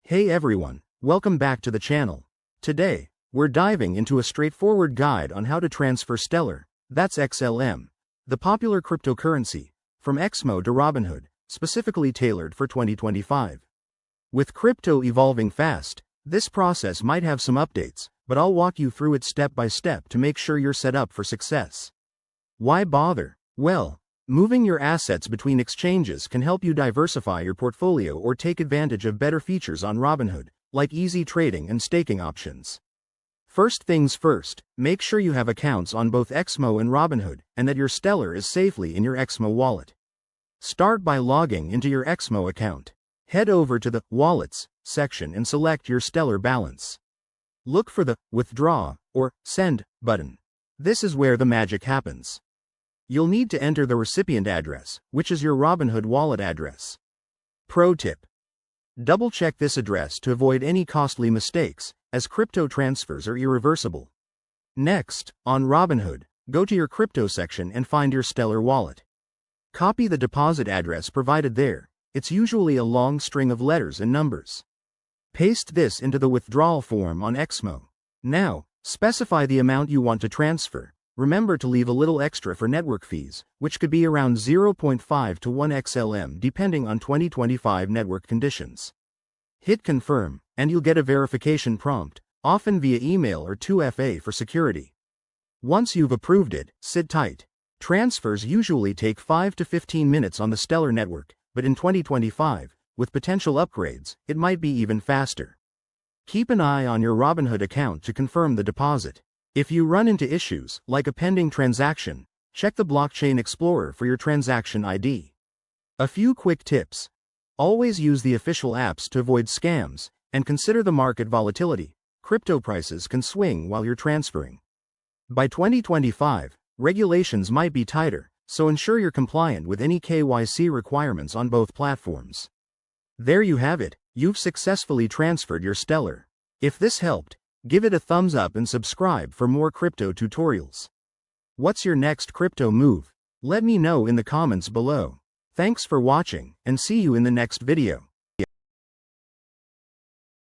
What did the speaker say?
Hey everyone, welcome back to the channel. Today, we're diving into a straightforward guide on how to transfer Stellar, that's XLM, the popular cryptocurrency, from XMO to Robinhood, specifically tailored for 2025. With crypto evolving fast, this process might have some updates, but I'll walk you through it step by step to make sure you're set up for success. Why bother? Well, moving your assets between exchanges can help you diversify your portfolio or take advantage of better features on Robinhood, like easy trading and staking options. First things first, make sure you have accounts on both XMO and Robinhood, and that your Stellar is safely in your XMO wallet. Start by logging into your XMO account. Head over to the Wallets section and select your Stellar balance. Look for the Withdraw or Send button. This is where the magic happens. You'll need to enter the recipient address, which is your Robinhood wallet address. Pro tip: double-check this address to avoid any costly mistakes, as crypto transfers are irreversible. Next, on Robinhood, go to your crypto section and find your Stellar wallet. Copy the deposit address provided there. It's usually a long string of letters and numbers. Paste this into the withdrawal form on XMO. Now, specify the amount you want to transfer. Remember to leave a little extra for network fees, which could be around 0.5 to 1 XLM depending on 2025 network conditions. Hit confirm, and you'll get a verification prompt, often via email or 2FA for security. Once you've approved it, sit tight. Transfers usually take 5 to 15 minutes on the Stellar network, but in 2025, with potential upgrades, it might be even faster. Keep an eye on your Robinhood account to confirm the deposit. If you run into issues, like a pending transaction, check the Blockchain Explorer for your transaction ID. A few quick tips. Always use the official apps to avoid scams, and consider the market volatility. Crypto prices can swing while you're transferring. By 2025, regulations might be tighter, so ensure you're compliant with any KYC requirements on both platforms. There you have it, you've successfully transferred your Stellar. If this helped, give it a thumbs up and subscribe for more crypto tutorials. What's your next crypto move? Let me know in the comments below. Thanks for watching, and see you in the next video.